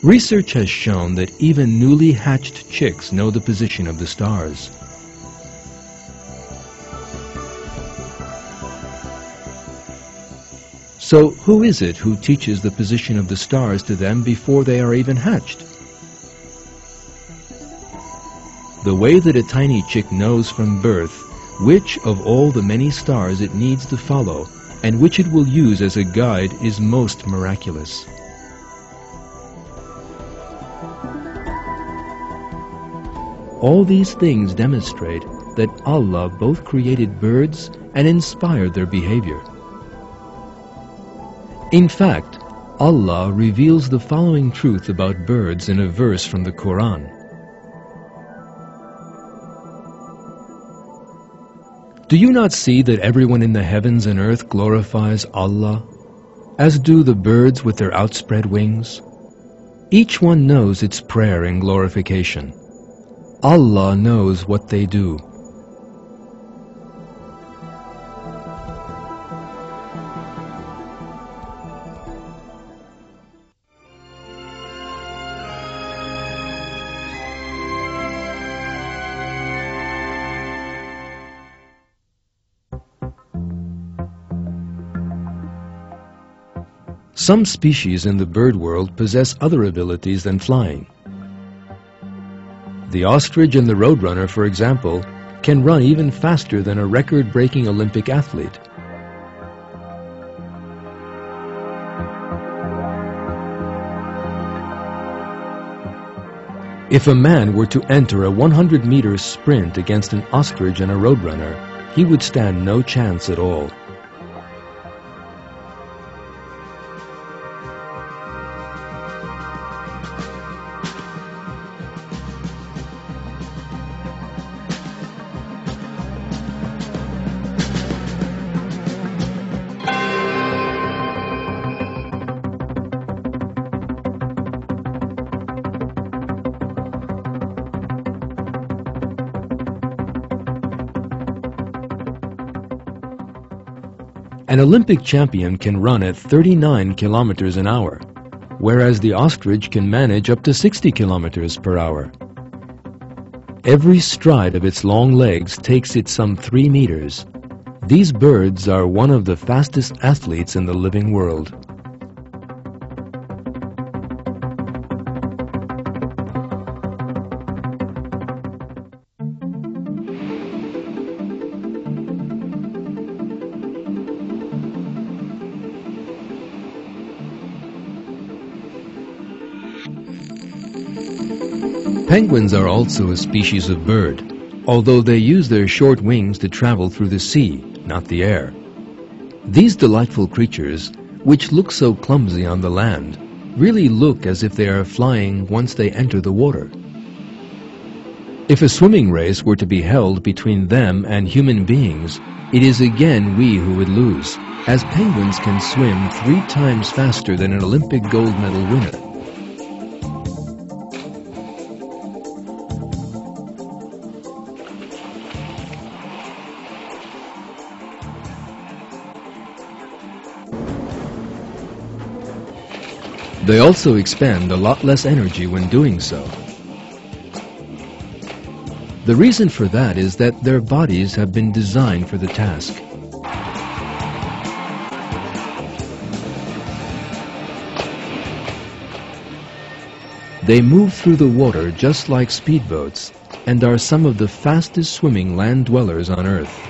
Research has shown that even newly hatched chicks know the position of the stars. So, who is it who teaches the position of the stars to them before they are even hatched? The way that a tiny chick knows from birth which of all the many stars it needs to follow and which it will use as a guide is most miraculous. All these things demonstrate that Allah both created birds and inspired their behavior. In fact, Allah reveals the following truth about birds in a verse from the Quran. Do you not see that everyone in the heavens and earth glorifies Allah, as do the birds with their outspread wings? Each one knows its prayer and glorification. Allah knows what they do. Some species in the bird world possess other abilities than flying. The ostrich and the roadrunner, for example, can run even faster than a record-breaking Olympic athlete. If a man were to enter a 100-meter sprint against an ostrich and a roadrunner, he would stand no chance at all. An Olympic champion can run at 39 kilometers an hour, whereas the ostrich can manage up to 60 kilometers per hour. Every stride of its long legs takes it some 3 meters. These birds are one of the fastest athletes in the living world. Penguins are also a species of bird, although they use their short wings to travel through the sea, not the air. These delightful creatures, which look so clumsy on the land, really look as if they are flying once they enter the water. If a swimming race were to be held between them and human beings, it is again we who would lose, as penguins can swim 3 times faster than an Olympic gold medal winner. They also expend a lot less energy when doing so. The reason for that is that their bodies have been designed for the task. They move through the water just like speedboats and are some of the fastest swimming land dwellers on Earth.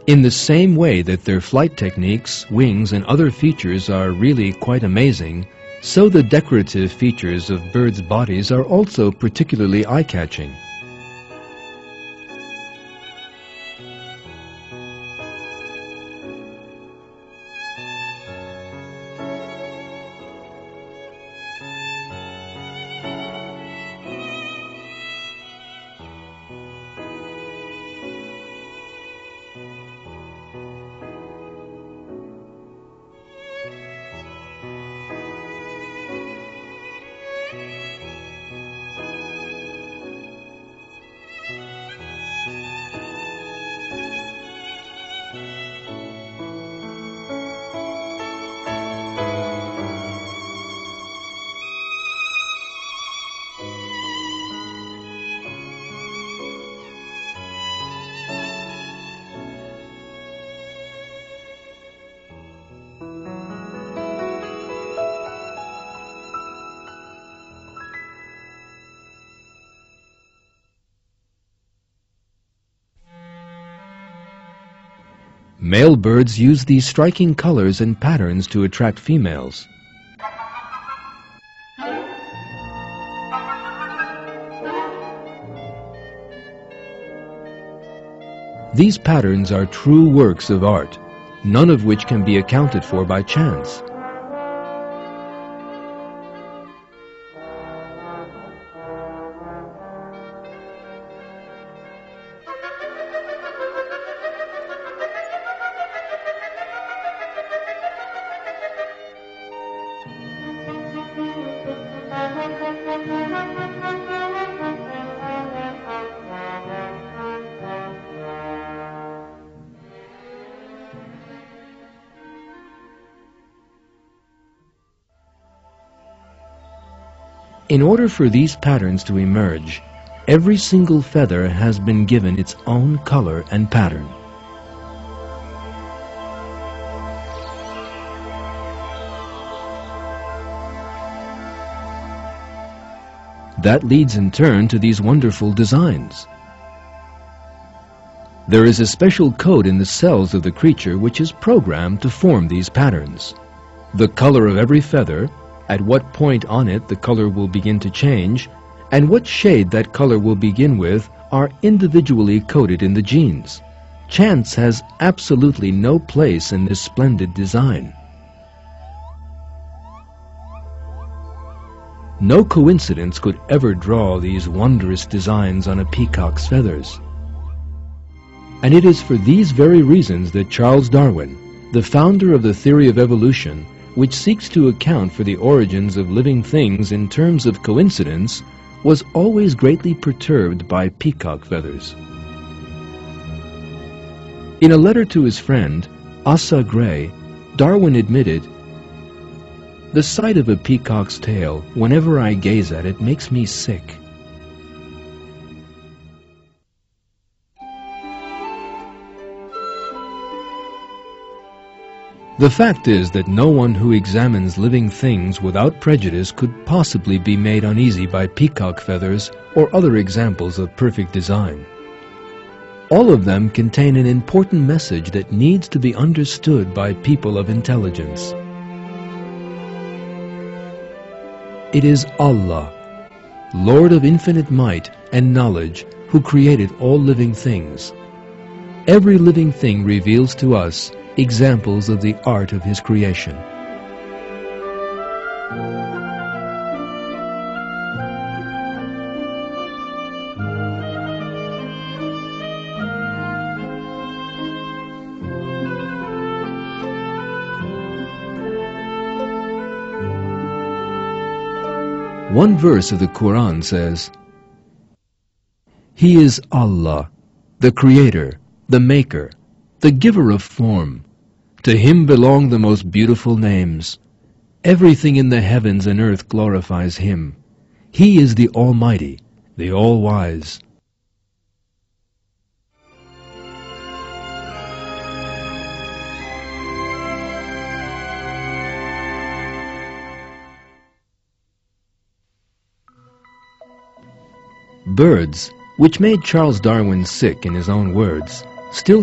In the same way that their flight techniques, wings, and other features are really quite amazing, so the decorative features of birds' bodies are also particularly eye-catching. Male birds use these striking colors and patterns to attract females. These patterns are true works of art, none of which can be accounted for by chance. In order for these patterns to emerge, every single feather has been given its own color and pattern. That leads in turn to these wonderful designs. There is a special code in the cells of the creature which is programmed to form these patterns. The color of every feather, at what point on it the color will begin to change, and what shade that color will begin with are individually coded in the genes. Chance has absolutely no place in this splendid design. No coincidence could ever draw these wondrous designs on a peacock's feathers. And it is for these very reasons that Charles Darwin, the founder of the theory of evolution, which seeks to account for the origins of living things in terms of coincidence, was always greatly perturbed by peacock feathers. In a letter to his friend, Asa Gray, Darwin admitted, "The sight of a peacock's tail, whenever I gaze at it, makes me sick." The fact is that no one who examines living things without prejudice could possibly be made uneasy by peacock feathers or other examples of perfect design. All of them contain an important message that needs to be understood by people of intelligence. It is Allah, Lord of infinite might and knowledge, who created all living things. Every living thing reveals to us examples of the art of His creation. One verse of the Quran says, "He is Allah, the Creator, the Maker, the Giver of form. To Him belong the most beautiful names. Everything in the heavens and earth glorifies Him. He is the Almighty, the All-Wise." Birds, which made Charles Darwin sick in his own words, still